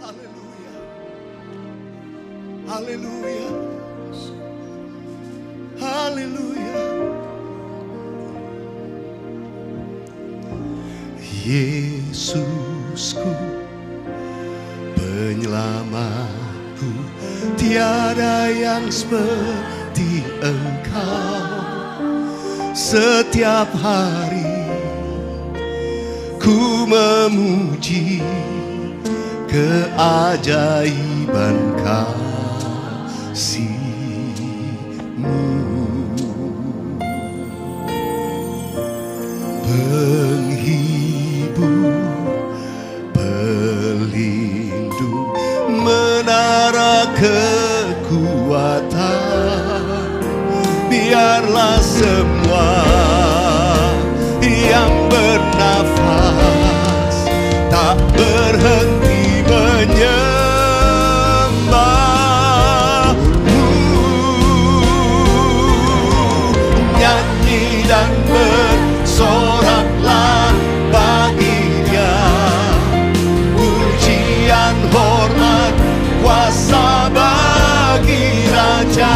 Haleluya. Haleluya. Haleluya. Yesusku, penyelamatku, tiada yang seperti Engkau. Setiap hari ku memuji keajaiban kasih-Mu. Penghibur, pelindung, menara kekuatan, biarlah semua yang bernafas tak berhenti menyembah-Mu. Nyanyi dan bersoraklah bagi Dia, pujian, hormat, kuasa bagi Raja.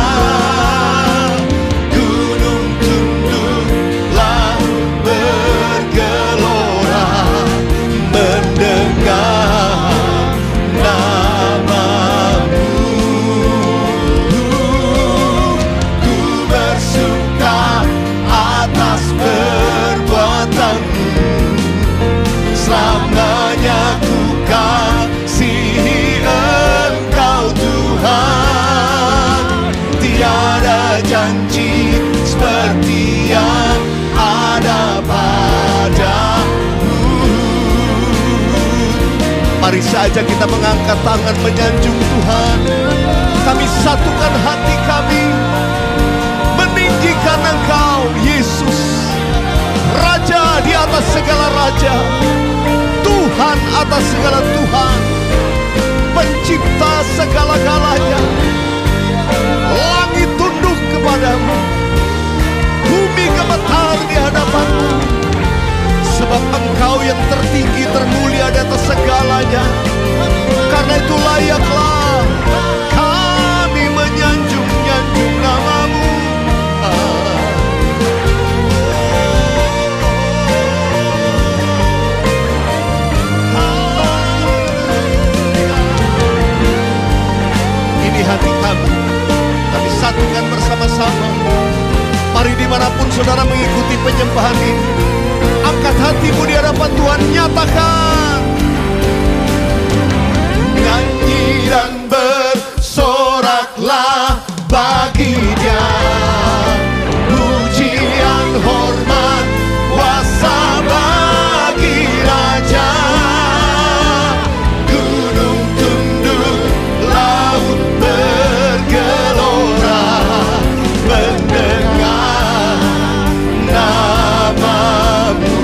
Janji seperti yang ada padamu. Mari saja kita mengangkat tangan menyanjung Tuhan. Kami satukan hati kami meninggikan Engkau, Yesus, Raja di atas segala raja, Tuhan atas segala Tuhan, Pencipta segala-galanya. Langit tunduk kepadamu, bumi gemetar di hadapanmu, sebab Engkau yang tertinggi termulia di atas segalanya. Karena itu layaklah kami menyanjung-nyanjung nama-Mu. Ini hati kami satukan bersama-sama. Mari dimanapun saudara mengikuti penyembahan ini, angkat hatimu di hadapan Tuhan, nyatakan. Nyanyi dan bersoraklah bagi Dia, pujian, hormat, kuasa bagi Raja. Gunung tunduk, laut bergelora mendengar nama-Mu.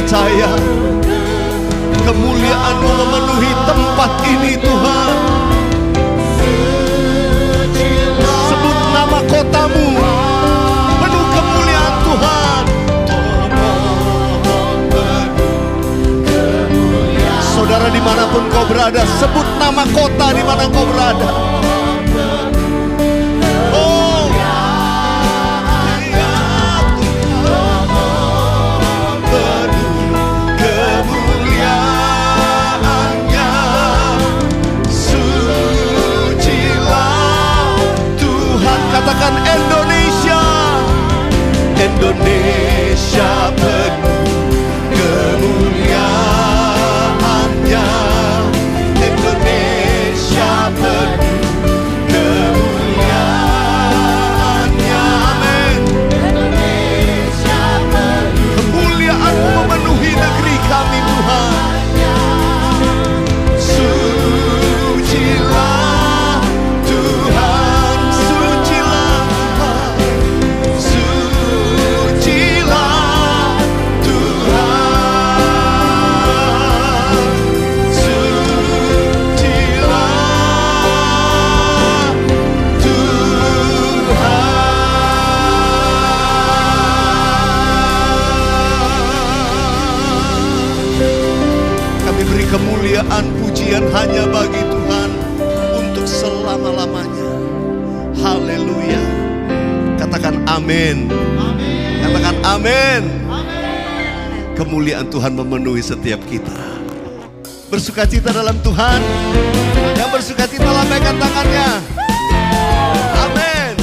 percaya kemuliaan-Mu memenuhi tempat ini Tuhan. Sebut nama kota-Mu, penuh kemuliaan Tuhan. Saudara dimanapun kau berada, sebut nama kota di mana kau berada. Katakan Indonesia, Indonesia penuh kemuliaan-Nya, Indonesia penuh kemuliaan-Nya, amin. Indonesia penuh kemuliaan-Mu memenuhi negeri kami Tuhan. Sucilah Tuhan, sucilah kemuliaan pujian hanya bagi Tuhan untuk selama-lamanya. Haleluya. Katakan amin. Katakan amin. Kemuliaan Tuhan memenuhi setiap kita. Bersukacita dalam Tuhan. Yang bersukacita lambaikan tangannya. Amin.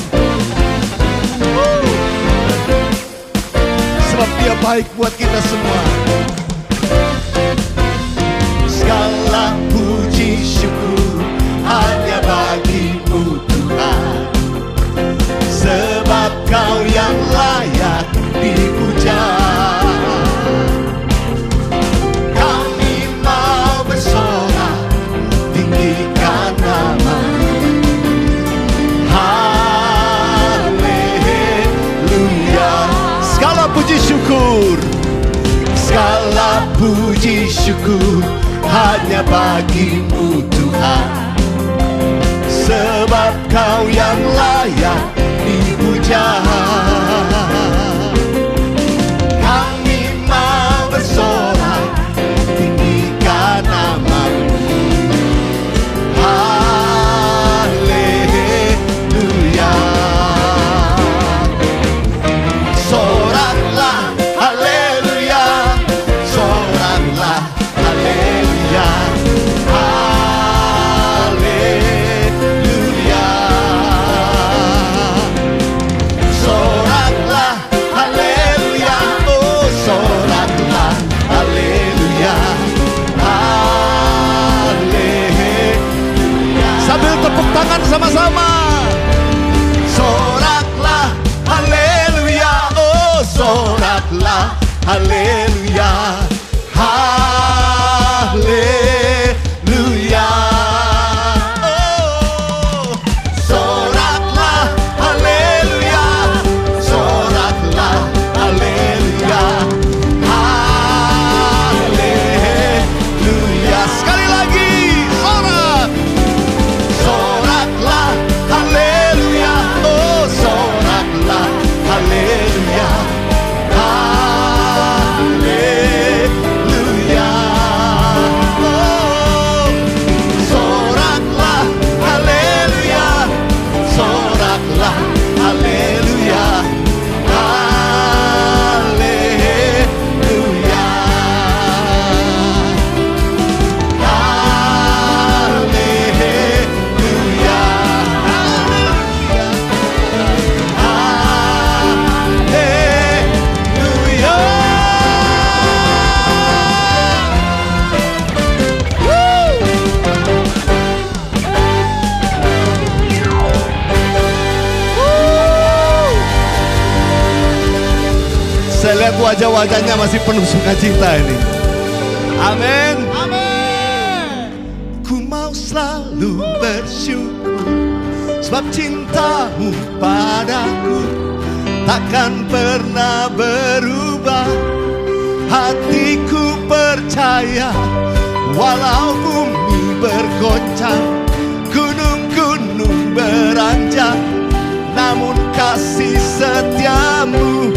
Sebab Dia baik buat kita semua. Segala puji syukur hanya bagi-Mu Tuhan, sebab Kau yang layak dipuja. Kami mau bersorak tinggikan nama-Mu. Haleluya. Segala puji syukur, segala puji syukur hanya bagi-Mu Tuhan, sebab Kau yang layak dipuja. Kami mau bersorak tinggikan nama-Mu. Haleluya. Soraklah haleluya, soraklah haleluya, haleluya. Soraklah haleluya, oh soraklah haleluya, haleluya. Sambil tepuk tangan sama-sama. Soraklah haleluya, oh soraklah haleluya, haleluya. Oh, soraklah haleluya, soraklah haleluya, haleluya. Sekali lagi, sorak, soraklah haleluya, oh soraklah haleluya, haleluya. Oh, soraklah haleluya, soraklah haleluya, haleluya, haleluya, haleluya. Saya lihat wajah-wajahnya masih penuh sukacita ini. Amin. Amin. Ku mau selalu bersyukur, sebab cinta-Mu padaku takkan pernah berubah. hatiku percaya, walau bumi bergoncang, gunung-gunung beranjak, namun kasih setiamu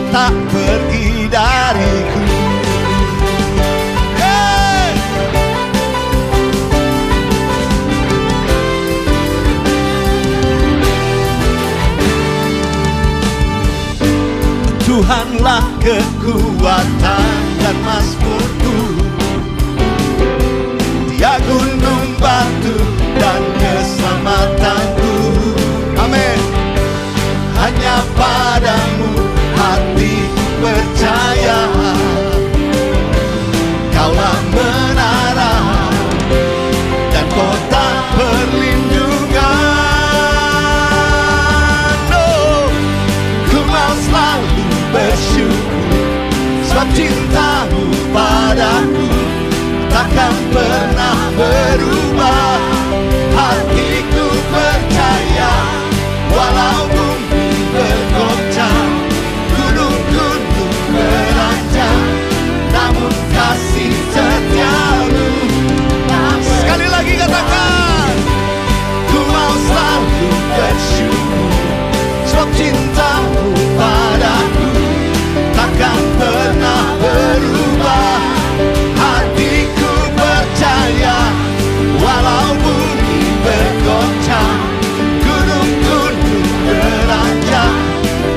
tak pergi dariku. Hey! Tuhanlah kekuatan dan mazmurku, Dia gunung batu dan keselamatanku. Amin. Hanya padamu hatiku percaya, Kaulah menara dan kota perlindungan. Oh, ku mau selalu bersyukur, sebab cintamu padaku takkan pernah berubah. Hatiku percaya, walau bumi bergoncang, gunung-gunung beranjak, namun kasih setiamu. Sekali lagi katakan, ku mau selalu bersyukur, sebab cintamu padaku takkan pernah berubah. Hatiku percaya, walau bumi bergoncang, gunung-gunung beranjak,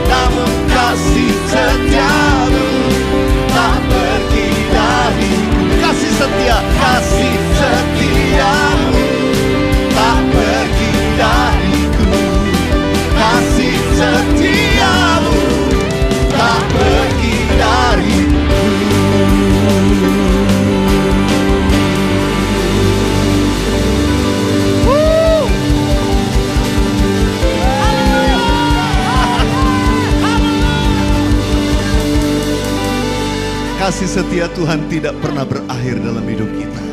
namun kasih setiamu tak pergi dariku. Kasih setia, kasih setiamu tak pergi dariku. Kasih setiamu tak pergi dariku. Kasih setia Tuhan tidak pernah berakhir dalam hidup kita.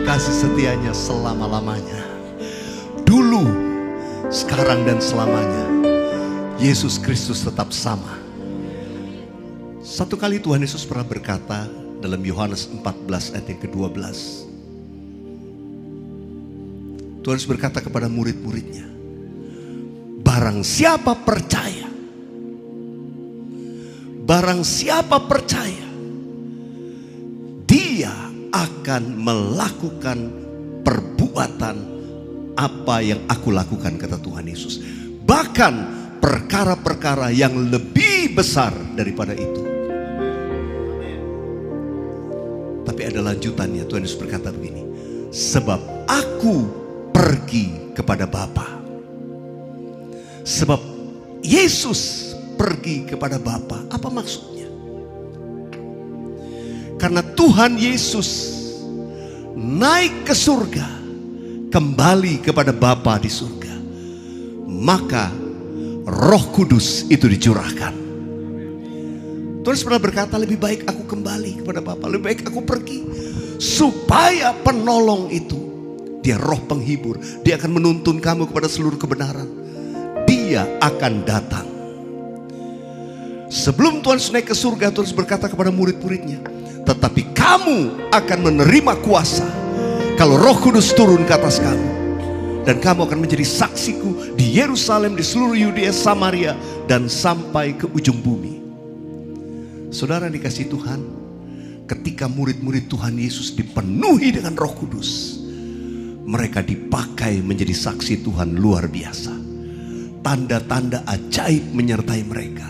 Kasih setianya selama-lamanya. Dulu, sekarang dan selamanya. Yesus Kristus tetap sama. Satu kali Tuhan Yesus pernah berkata dalam Yohanes 14 ayat yang ke-12. Tuhan Yesus berkata kepada murid-muridnya, barang siapa percaya, dia akan melakukan perbuatan apa yang aku lakukan, kata Tuhan Yesus. Bahkan perkara-perkara yang lebih besar daripada itu. Tapi ada lanjutannya. Tuhan Yesus berkata begini, sebab aku pergi kepada Bapa. Sebab Yesus pergi kepada Bapa. Apa maksudnya? Karena Tuhan Yesus naik ke surga, kembali kepada Bapa di surga, maka Roh Kudus itu dicurahkan. Tuhan pernah berkata, lebih baik aku kembali kepada Bapa, lebih baik aku pergi, supaya penolong itu, dia roh penghibur, dia akan menuntun kamu kepada seluruh kebenaran. Dia akan datang. Sebelum Tuhan naik ke surga, Tuhan berkata kepada murid-muridnya, tetapi kamu akan menerima kuasa kalau Roh Kudus turun ke atas kamu. Dan kamu akan menjadi saksiku di Yerusalem, di seluruh Yudea, Samaria, dan sampai ke ujung bumi. Saudara dikasih Tuhan, ketika murid-murid Tuhan Yesus dipenuhi dengan Roh Kudus, mereka dipakai menjadi saksi Tuhan luar biasa. Tanda-tanda ajaib menyertai mereka.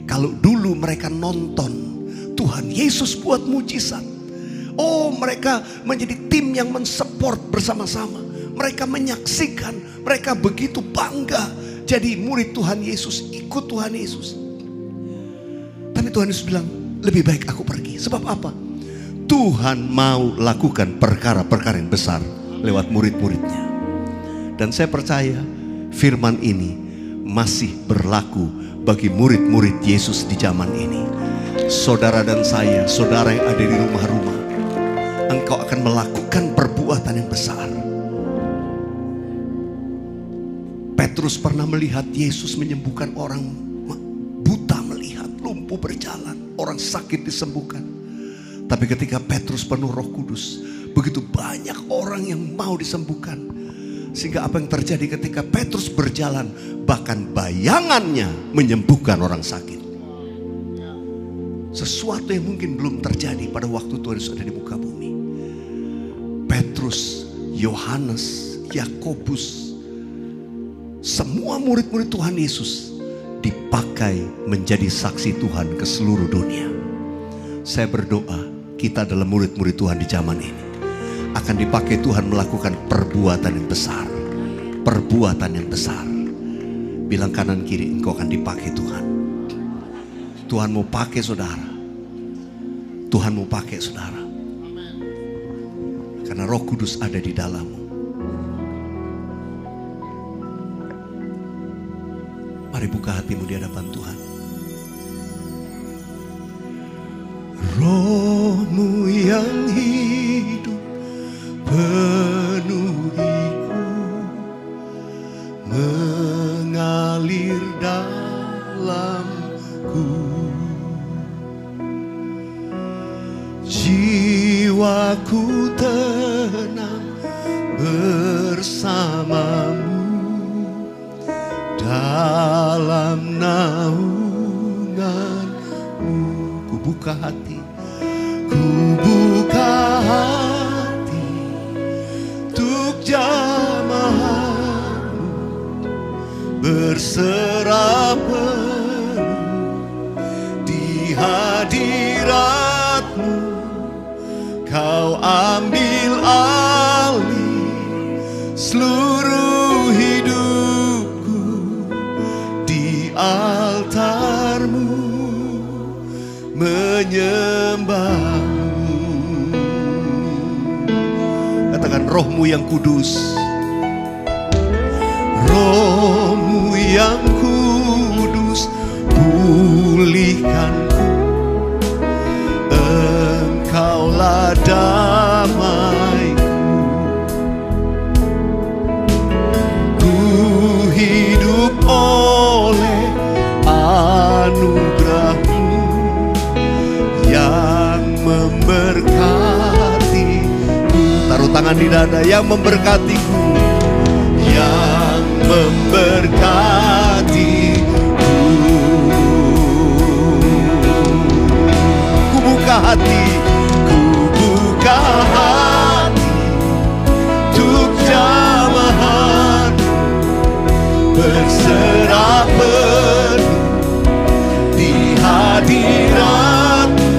Kalau dulu mereka nonton Tuhan Yesus buat mujizat, oh mereka menjadi tim yang mensupport bersama-sama. Mereka menyaksikan, mereka begitu bangga jadi murid Tuhan Yesus, ikut Tuhan Yesus. Tapi Tuhan Yesus bilang, lebih baik aku pergi. Sebab apa? Tuhan mau lakukan perkara-perkara yang besar lewat murid-muridnya. Dan saya percaya firman ini masih berlaku bagi murid-murid Yesus di zaman ini. Saudara dan saya, saudara yang ada di rumah-rumah, engkau akan melakukan perbuatan yang besar. Petrus pernah melihat Yesus menyembuhkan orang buta melihat, lumpuh berjalan. orang sakit disembuhkan. Tapi ketika Petrus penuh Roh Kudus, begitu banyak orang yang mau disembuhkan. Sehingga apa yang terjadi ketika Petrus berjalan, bahkan bayangannya menyembuhkan orang sakit. Sesuatu yang mungkin belum terjadi pada waktu Tuhan Yesus ada di muka bumi. Petrus, Yohanes, Yakobus, semua murid-murid Tuhan Yesus dipakai menjadi saksi Tuhan ke seluruh dunia. Saya berdoa kita adalah murid-murid Tuhan di zaman ini akan dipakai Tuhan melakukan perbuatan yang besar. Perbuatan yang besar. Bilang kanan kiri, engkau akan dipakai Tuhan. Tuhan mau pakai saudara. Tuhan mau pakai saudara. Karena Roh Kudus ada di dalammu. Mari buka hatimu di hadapan Tuhan. Roh-Mu yang hidup penuhiku, mengalir dalamku. Jiwaku tenang bersamamu dalam naunganmu. Ku buka hati, ku buka hati untuk jamaahmu, berserah penuh di hadiratmu. Kau ambil alih seluruh hidupku di altarmu, menyembahmu. Katakan, Roh-Mu yang kudus, Roh-Mu yang kudus, pulihkanku. Engkaulah damaiku. Ku hidup oleh anugerah-Mu yang memberkatiku. Taruh tangan di dada, yang memberkatiku, yang memberkatiku. Ku buka hati, ku buka hati untuk jamahan, berserah penuh di hadirat-Mu.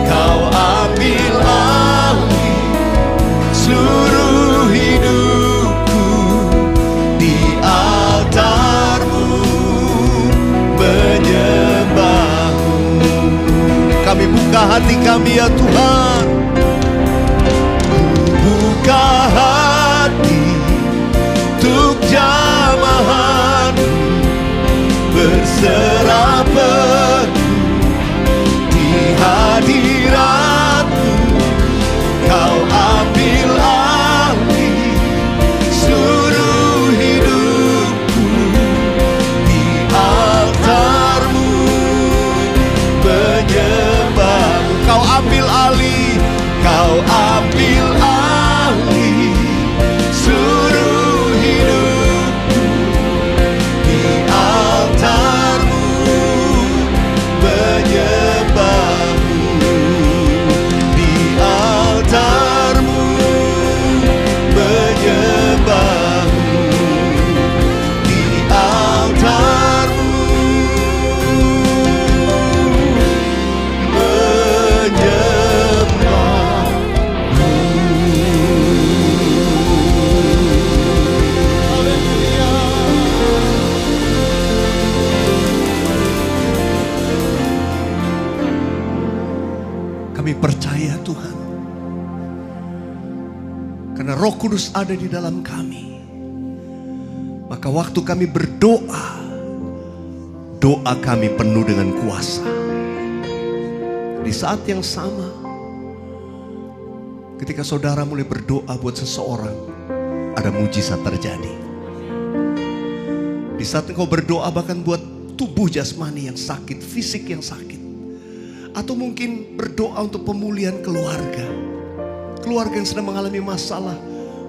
Kau ambil alih seluruh hidupku di altar-Mu, menyembahmu. Kami buka hati kami ya Tuhan. Ku buka hati untuk jamahan, berserah penuh di hadirat-Mu. Kau ambil alih seluruh hidupku di altar-Mu, menyembahmu. Kau ambil alih, Kau ambil alih seluruh hidupku di altar-Mu, menyembahmu. Di altar-Mu, menyembahmu. Di altar-Mu, kami percaya Tuhan, karena Roh Kudus ada di dalam kami, maka waktu kami berdoa, doa kami penuh dengan kuasa. Di saat yang sama, ketika saudara mulai berdoa buat seseorang, ada mujizat terjadi. Di saat engkau berdoa bahkan buat tubuh jasmani yang sakit, fisik yang sakit, Atau mungkin berdoa untuk pemulihan keluarga. Keluarga yang sedang mengalami masalah.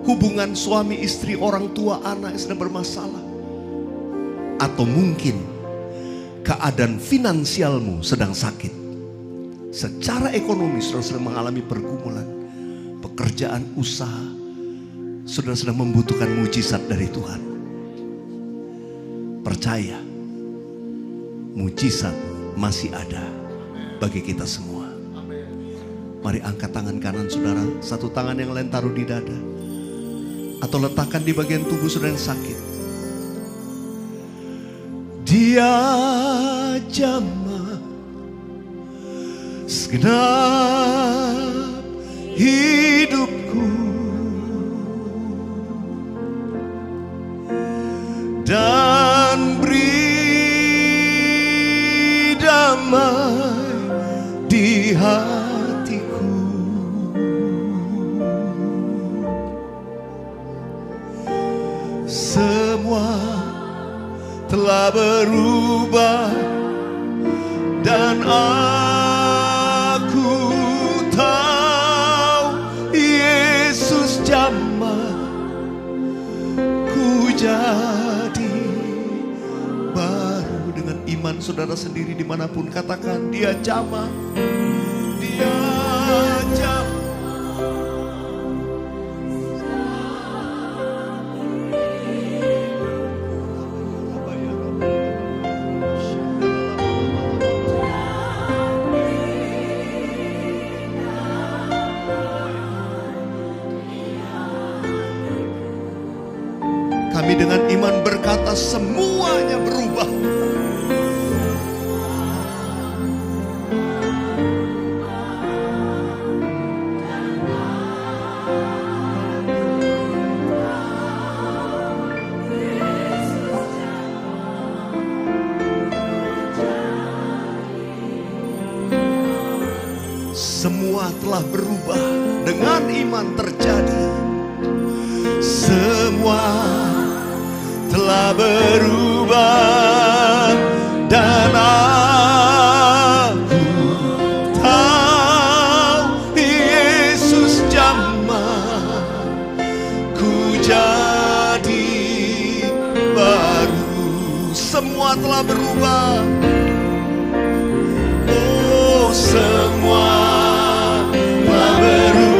Hubungan suami, istri, orang tua, anak yang sedang bermasalah. Atau mungkin keadaan finansialmu sedang sakit. Secara ekonomi saudara sedang mengalami pergumulan. Pekerjaan, usaha. Saudara sedang membutuhkan mujizat dari Tuhan. Percaya, mujizat masih ada bagi kita semua. Mari angkat tangan kanan saudara, satu tangan yang lain taruh di dada. Atau letakkan di bagian tubuh saudara yang sakit. Dia jamah segenap hidupku, dan beri damai di hatiku. Semua telah berubah dan aku tahu Yesus jamah ku jadi baru. Dengan iman saudara sendiri dimanapun katakan, dia jamah, dia jamah. Kami dengan iman berkata semuanya berubah. Semua telah berubah, dengan iman terjadi. Semua telah berubah dan aku tahu Yesus jamah ku jadi baru. Semua telah berubah. Oh, semua telah berubah.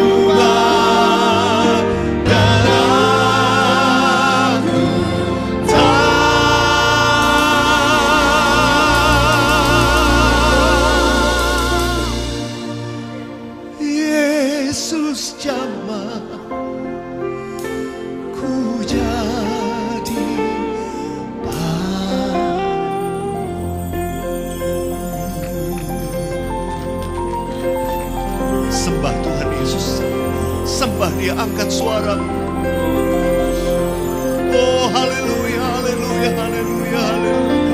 Sembah Tuhan Yesus. Sembah Dia, angkat suaramu. Oh haleluya, haleluya, haleluya, haleluya.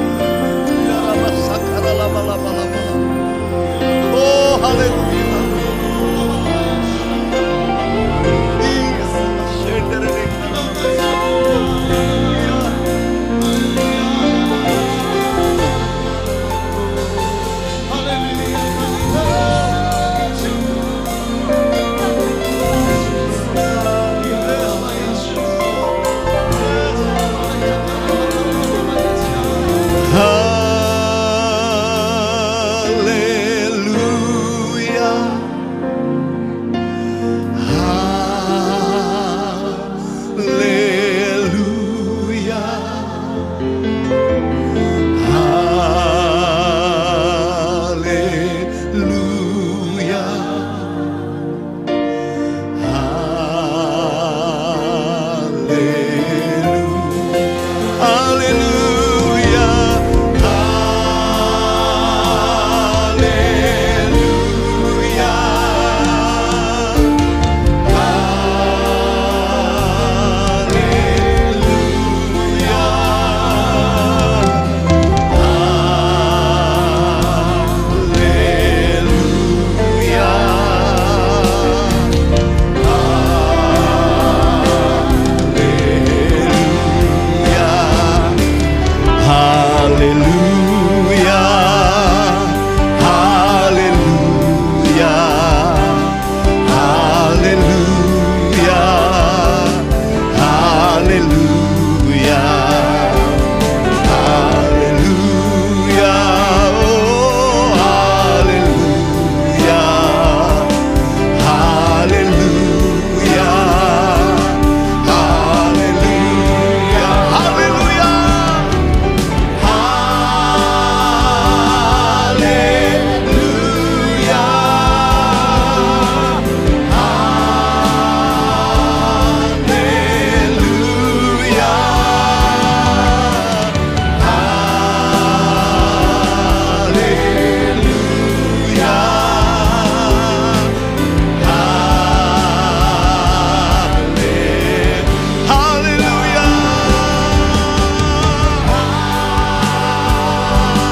Oh haleluya. Haleluya,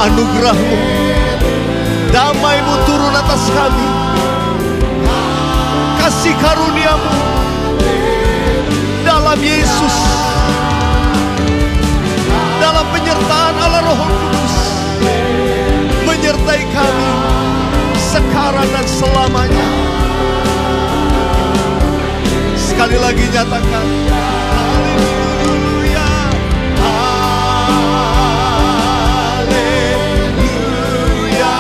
anugerah-Mu, damai-Mu turun atas kami, kasih karunia-Mu dalam Yesus, dalam penyertaan Allah Roh Kudus, menyertai kami sekarang dan selamanya. Sekali lagi nyatakan, haleluya, haleluya, haleluya,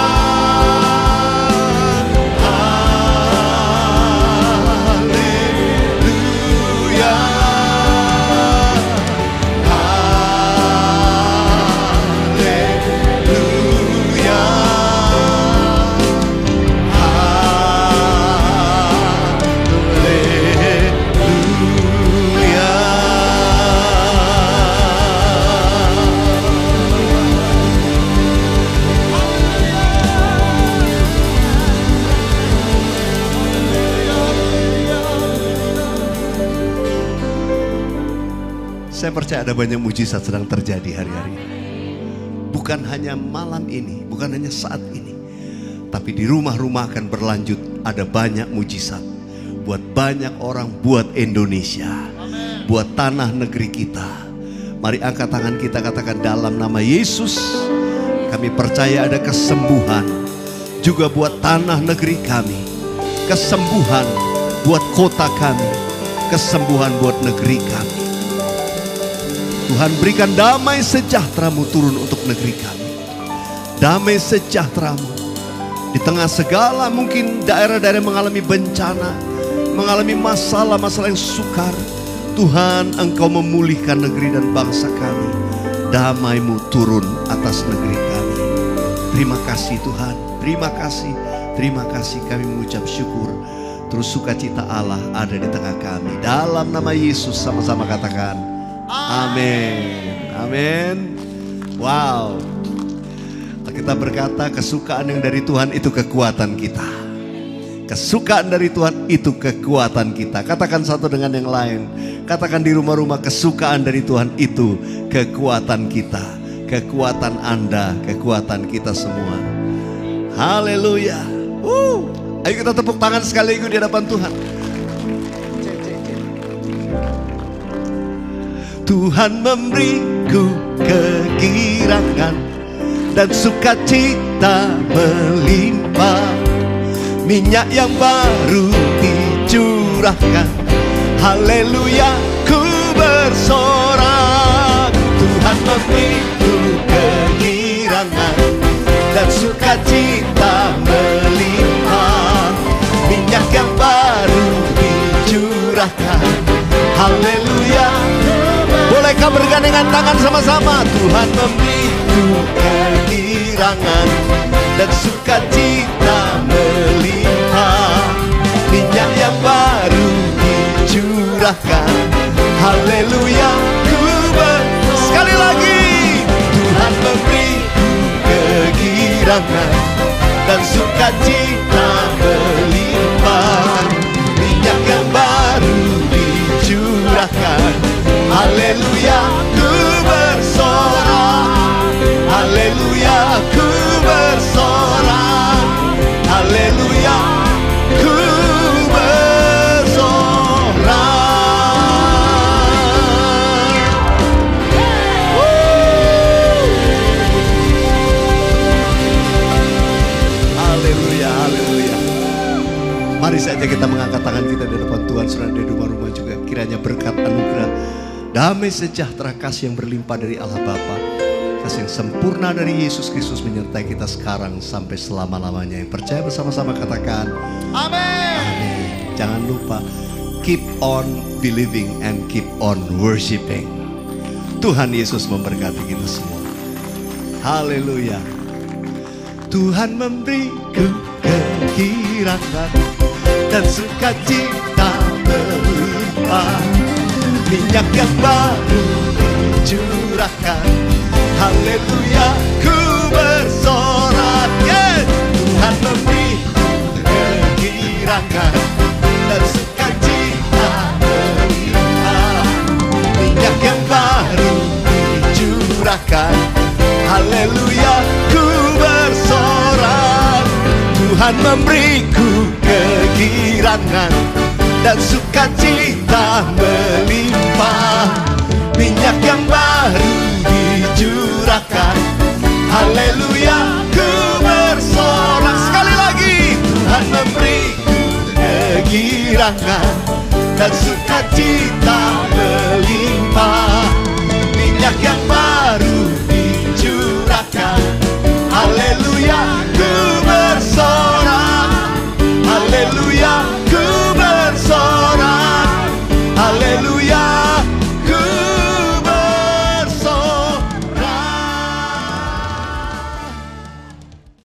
Saya percaya ada banyak mujizat sedang terjadi hari-hari ini. Bukan hanya malam ini, bukan hanya saat ini, tapi di rumah-rumah akan berlanjut. Ada banyak mujizat buat banyak orang, buat Indonesia, buat tanah negeri kita. Mari angkat tangan kita, katakan dalam nama Yesus, kami percaya ada kesembuhan juga buat tanah negeri kami, kesembuhan buat kota kami, kesembuhan buat negeri kami. Tuhan, berikan damai sejahtera-Mu turun untuk negeri kami. Damai sejahtera-Mu di tengah segala mungkin daerah-daerah yang mengalami bencana, mengalami masalah-masalah yang sukar. Tuhan, Engkau memulihkan negeri dan bangsa kami. Damai-Mu turun atas negeri kami. Terima kasih Tuhan, terima kasih, terima kasih. Kami mengucap syukur. Terus sukacita Allah ada di tengah kami. Dalam nama Yesus sama-sama katakan amin. Amin. Wow. Kita berkata kesukaan yang dari Tuhan itu kekuatan kita. Kesukaan dari Tuhan itu kekuatan kita. Katakan satu dengan yang lain. Katakan di rumah-rumah, kesukaan dari Tuhan itu kekuatan kita. Kekuatan Anda, kekuatan kita semua. Haleluya. Ayo kita tepuk tangan sekali lagi di hadapan Tuhan. Tuhan memberiku kegirangan dan sukacita melimpah. Minyak yang baru dicurahkan. Haleluya, ku bersorak. Tuhan memberiku kegirangan dan sukacita melimpah. Minyak yang baru dicurahkan. Haleluya. Bolehkah bergandengan tangan sama-sama? Tuhan memberiku kegirangan dan sukacita melimpah. Minyak yang baru dicurahkan. Haleluya. Sekali lagi. Tuhan memberiku kegirangan dan sukacita melimpah. Minyak yang baru dicurahkan. Haleluya, ku bersorak. Haleluya, ku bersorak. Haleluya, ku bersorak. Haleluya, haleluya. Mari saja kita mengangkat tangan kita di depan Tuhan. Saudara di rumah-rumah juga, kiranya berkat anugerah, damai sejahtera, kasih yang berlimpah dari Allah Bapa, kasih yang sempurna dari Yesus Kristus menyertai kita sekarang sampai selama-lamanya. Yang percaya bersama-sama katakan amin. Amin. Jangan lupa keep on believing and keep on worshiping. Tuhan Yesus memberkati kita semua. Haleluya. Tuhan memberiku kegirangan dan sukacita melimpah. Minyak yang baru dicurahkan. Haleluya, ku bersorak. Yes. Tuhan memberiku kegirangan dan sukacita melimpah. Minyak yang baru dicurahkan. Haleluya, ku Tuhan memberiku kegirangan dan sukacita melimpah. Minyak yang baru dicurahkan, haleluya, ku bersorak. Sekali lagi, Tuhan memberiku kegirangan dan sukacita melimpah. Minyak yang baru